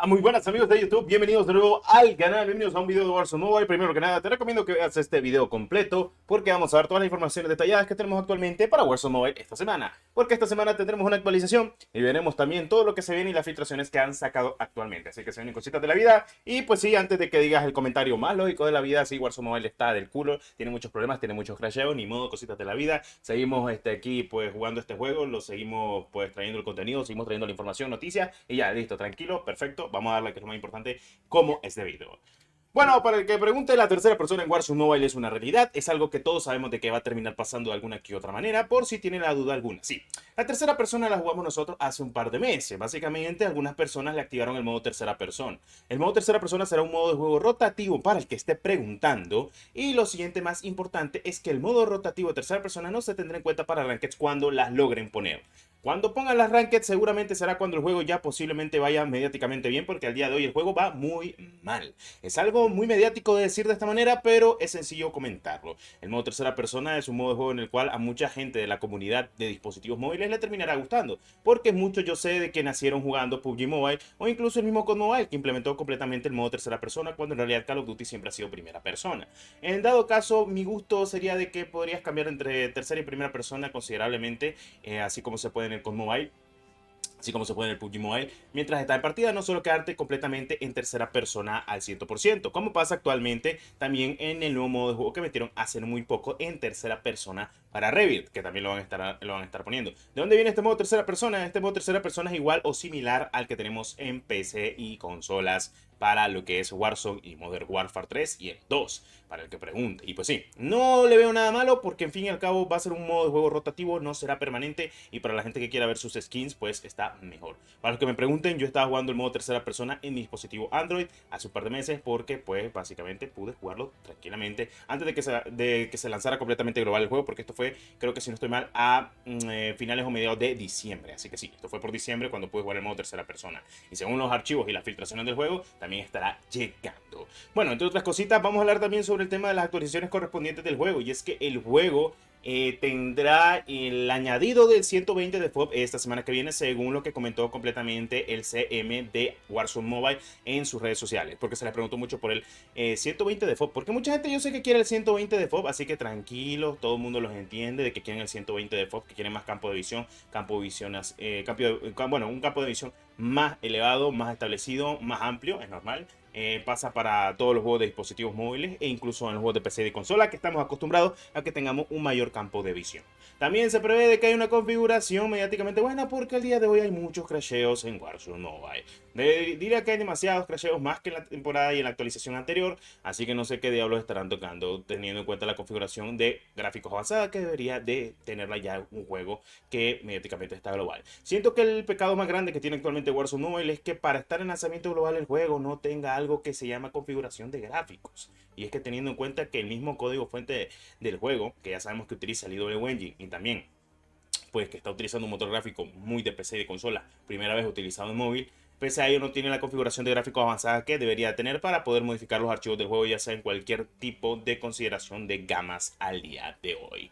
Muy buenas amigos de YouTube, bienvenidos de nuevo al canal, bienvenidos a un video de Warzone Mobile. Primero que nada te recomiendo que veas este video completo porque vamos a ver todas las informaciones detalladas que tenemos actualmente para Warzone Mobile esta semana. Porque esta semana tendremos una actualización y veremos también todo lo que se viene y las filtraciones que han sacado actualmente. Así que se vienen cositas de la vida y pues sí, antes de que digas el comentario más lógico de la vida, sí, Warzone Mobile está del culo, tiene muchos problemas, tiene muchos crasheos, ni modo, cositas de la vida. Seguimos aquí pues jugando este juego, lo seguimos pues trayendo el contenido, seguimos trayendo la información, noticias y ya, listo, tranquilo, perfecto. Vamos a darle, que es lo más importante, como es debido. Bueno, para el que pregunte, la tercera persona en Warzone Mobile es una realidad. Es algo que todos sabemos de que va a terminar pasando de alguna que otra manera, por si tienen la duda alguna. Sí, la tercera persona la jugamos nosotros hace un par de meses. Básicamente, algunas personas le activaron el modo tercera persona. El modo tercera persona será un modo de juego rotativo para el que esté preguntando. Y lo siguiente más importante es que el modo rotativo de tercera persona no se tendrá en cuenta para rankeds cuando las logren poner. Cuando pongan las rankeds seguramente será cuando el juego ya posiblemente vaya mediáticamente bien, porque al día de hoy el juego va muy mal. Es algo muy mediático de decir de esta manera, pero es sencillo comentarlo. El modo tercera persona es un modo de juego en el cual a mucha gente de la comunidad de dispositivos móviles le terminará gustando, porque muchos yo sé de que nacieron jugando PUBG Mobile o incluso el mismo COD Mobile, que implementó completamente el modo tercera persona, cuando en realidad Call of Duty siempre ha sido primera persona. En dado caso, mi gusto sería de que podrías cambiar entre tercera y primera persona considerablemente, así como se puede en el COD Mobile, así como se puede en el PUBG Mobile, mientras está en partida, no solo quedarte completamente en tercera persona al 100%, como pasa actualmente también en el nuevo modo de juego que metieron hace muy poco en tercera persona para Rebuild, que también lo van a estar poniendo. ¿De dónde viene este modo tercera persona? Este modo tercera persona es igual o similar al que tenemos en PC y consolas para lo que es Warzone y Modern Warfare 3 y el 2, para el que pregunte. Y pues sí, no le veo nada malo porque en fin y al cabo va a ser un modo de juego rotativo, no será permanente, y para la gente que quiera ver sus skins pues está mejor. Para los que me pregunten, yo estaba jugando el modo tercera persona en mi dispositivo Android hace un par de meses porque pues básicamente pude jugarlo tranquilamente antes de que se lanzara completamente global el juego, porque esto fue, creo que si no estoy mal, a finales o mediados de diciembre. Así que sí, esto fue por diciembre cuando pude jugar el modo tercera persona. Y según los archivos y las filtraciones del juego, también estará llegando. Bueno, entre otras cositas, vamos a hablar también sobre el tema de las actualizaciones correspondientes del juego. Y es que el juego tendrá el añadido del 120 de FOB esta semana que viene, según lo que comentó completamente el CM de Warzone Mobile en sus redes sociales, porque se les preguntó mucho por el 120 de FOB, porque mucha gente yo sé que quiere el 120 de FOB, así que tranquilos, todo el mundo los entiende de que quieren el 120 de FOB, que quieren más campo de visión, bueno, un campo de visión más elevado, más establecido, más amplio, es normal. Pasa para todos los juegos de dispositivos móviles e incluso en los juegos de PC y de consola, que estamos acostumbrados a que tengamos un mayor campo de visión. También se prevé de que hay una configuración mediáticamente buena, porque al día de hoy hay muchos crasheos en Warzone Mobile. Diría que hay demasiados crasheos, más que en la temporada y en la actualización anterior, así que no sé qué diablos estarán tocando, teniendo en cuenta la configuración de gráficos avanzada que debería de tenerla ya un juego que mediáticamente está global. Siento que el pecado más grande que tiene actualmente Warzone Mobile es que para estar en lanzamiento global el juego no tenga algo que se llama configuración de gráficos. Y es que teniendo en cuenta que el mismo código fuente del juego, que ya sabemos que utiliza el IW Engine y también pues que está utilizando un motor gráfico muy de PC y de consola, primera vez utilizado en móvil, pese a ello no tiene la configuración de gráficos avanzada que debería tener para poder modificar los archivos del juego, ya sea en cualquier tipo de consideración de gamas al día de hoy.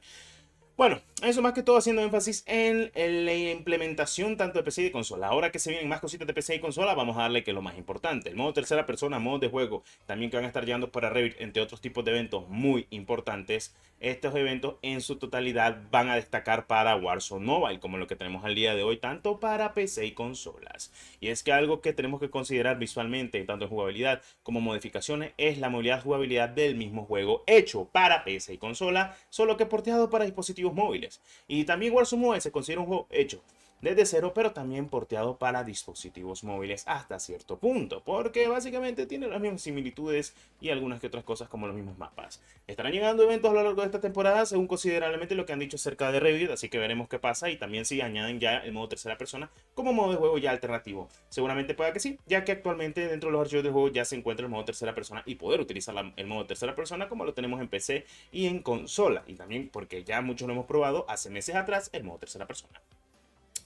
Bueno, eso más que todo haciendo énfasis en la implementación tanto de PC y de consola. Ahora que se vienen más cositas de PC y consola, vamos a darle que es lo más importante. El modo tercera persona, modo de juego, también que van a estar llegando para Revit, entre otros tipos de eventos muy importantes. Estos eventos en su totalidad van a destacar para Warzone Mobile, como lo que tenemos al día de hoy, tanto para PC y consolas. Y es que algo que tenemos que considerar visualmente, tanto en jugabilidad como modificaciones, es la movilidad jugabilidad del mismo juego hecho para PC y consola, solo que porteado para dispositivos móviles. Y también Warzone Mobile se considera un juego hecho desde cero, pero también porteado para dispositivos móviles hasta cierto punto, porque básicamente tiene las mismas similitudes y algunas que otras cosas como los mismos mapas. Estarán llegando eventos a lo largo de esta temporada según considerablemente lo que han dicho acerca de Revit, así que veremos qué pasa, y también si añaden ya el modo tercera persona como modo de juego ya alternativo. Seguramente pueda que sí, ya que actualmente dentro de los archivos del juego ya se encuentra el modo tercera persona y poder utilizar el modo tercera persona como lo tenemos en PC y en consola, y también porque ya muchos lo hemos probado hace meses atrás el modo tercera persona.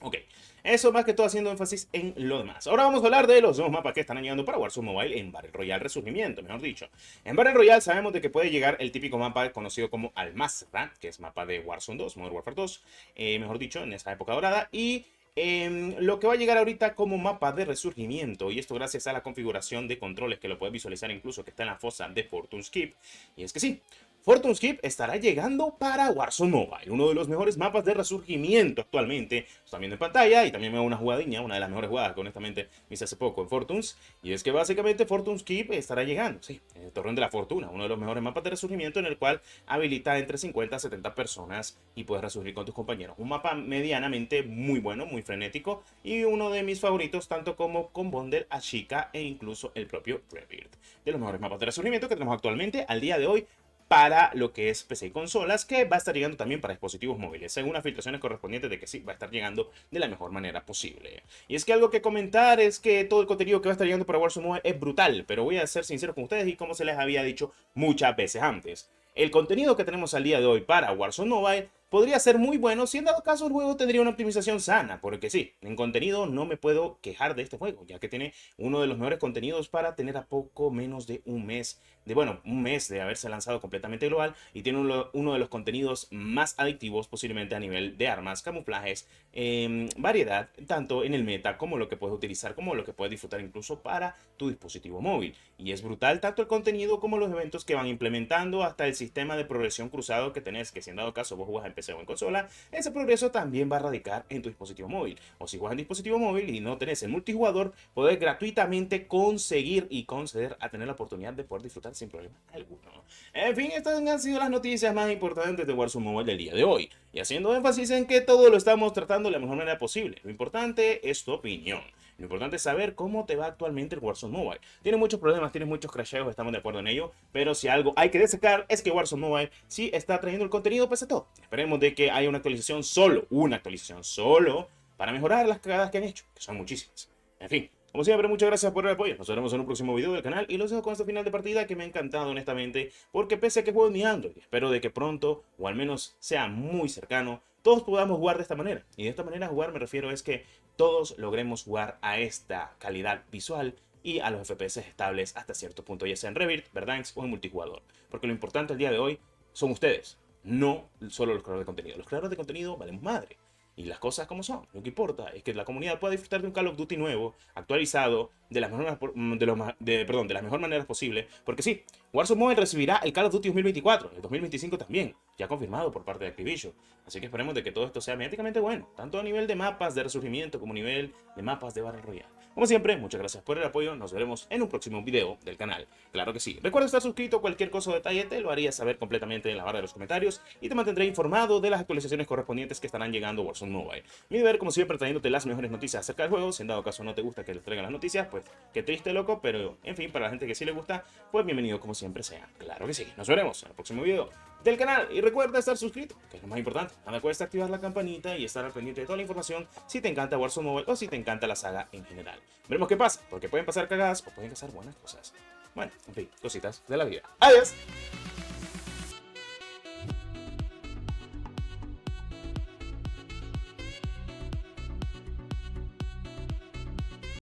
Ok, eso más que todo haciendo énfasis en lo demás. Ahora vamos a hablar de los nuevos mapas que están llegando para Warzone Mobile en Battle Royale Resurgimiento, mejor dicho. En Battle Royale sabemos de que puede llegar el típico mapa conocido como Al-Mazrah, que es mapa de Warzone 2, Modern Warfare 2, mejor dicho, en esa época dorada, y lo que va a llegar ahorita como mapa de resurgimiento, y esto gracias a la configuración de controles que lo puedes visualizar incluso que está en la fosa de Fortune's Keep. Y es que sí, Fortune's Keep estará llegando para Warzone Mobile, uno de los mejores mapas de resurgimiento actualmente. Lo están viendo en pantalla y también me hago una jugadinha, una de las mejores jugadas que honestamente me hice hace poco en Fortune's. Y es que básicamente Fortune's Keep estará llegando, sí, en el Torreón de la Fortuna, uno de los mejores mapas de resurgimiento en el cual habilita entre 50 a 70 personas y puedes resurgir con tus compañeros. Un mapa medianamente muy bueno, muy frenético y uno de mis favoritos tanto como con Bundle, Ashika e incluso el propio Rebirth. De los mejores mapas de resurgimiento que tenemos actualmente al día de hoy para lo que es PC y consolas, que va a estar llegando también para dispositivos móviles, según las filtraciones correspondientes de que sí, va a estar llegando de la mejor manera posible. Y es que algo que comentar es que todo el contenido que va a estar llegando para Warzone Mobile es brutal, pero voy a ser sincero con ustedes y como se les había dicho muchas veces antes. El contenido que tenemos al día de hoy para Warzone Mobile podría ser muy bueno si en dado caso el juego tendría una optimización sana, porque sí, en contenido no me puedo quejar de este juego, ya que tiene uno de los mejores contenidos para tener a poco menos de un mes, un mes de haberse lanzado completamente global, y tiene uno de los contenidos más adictivos posiblemente a nivel de armas, camuflajes, variedad, tanto en el meta como lo que puedes utilizar, como lo que puedes disfrutar incluso para tu dispositivo móvil. Y es brutal tanto el contenido como los eventos que van implementando, hasta el sistema de progresión cruzado que tenés, que si en dado caso vos jugás en PC o en consola, ese progreso también va a radicar en tu dispositivo móvil. O si juegas en dispositivo móvil y no tenés el multijugador, podés gratuitamente conseguir y conceder a tener la oportunidad de poder disfrutar sin problema alguno. En fin, estas han sido las noticias más importantes de Warzone Mobile del día de hoy. Y haciendo énfasis en que todo lo estamos tratando de la mejor manera posible. Lo importante es tu opinión. Lo importante es saber cómo te va actualmente el Warzone Mobile. Tiene muchos problemas, tiene muchos crasheos, estamos de acuerdo en ello. Pero si algo hay que destacar es que Warzone Mobile sí está trayendo el contenido pese a todo. Esperemos de que haya una actualización solo, para mejorar las cagadas que han hecho, que son muchísimas. En fin, como siempre, muchas gracias por el apoyo. Nos veremos en un próximo video del canal y los dejo con este final de partida que me ha encantado honestamente, porque pese a que juego en mi Android, espero de que pronto, o al menos sea muy cercano, todos podamos jugar de esta manera. Y de esta manera jugar me refiero es que todos logremos jugar a esta calidad visual y a los FPS estables hasta cierto punto, ya sea en Rebirth, Verdansk o en multijugador. Porque lo importante el día de hoy son ustedes, no solo los creadores de contenido. Los creadores de contenido valemos madre. Y las cosas como son. Lo que importa es que la comunidad pueda disfrutar de un Call of Duty nuevo, actualizado, de las mejores maneras posibles. Porque sí, Warzone Mobile recibirá el Call of Duty 2024, el 2025 también, ya confirmado por parte de Activision. Así que esperemos de que todo esto sea mediáticamente bueno, tanto a nivel de mapas de resurgimiento como a nivel de mapas de Battle Royale. Como siempre, muchas gracias por el apoyo, nos veremos en un próximo video del canal. Claro que sí. Recuerda estar suscrito, cualquier cosa o detalle te lo haría saber completamente en la barra de los comentarios y te mantendré informado de las actualizaciones correspondientes que estarán llegando a Warzone Mobile. Mi deber, como siempre, trayéndote las mejores noticias acerca del juego. Si en dado caso no te gusta que les traigan las noticias, pues qué triste, loco, pero en fin, para la gente que sí le gusta, pues bienvenido como siempre sea. Claro que sí. Nos veremos en el próximo video del canal y recuerda estar suscrito, que es lo más importante. Nada cuesta activar la campanita y estar al pendiente de toda la información si te encanta Warzone Mobile o si te encanta la saga en general. Veremos qué pasa, porque pueden pasar cagadas o pueden pasar buenas cosas. Bueno, en fin, cositas de la vida. ¡Adiós!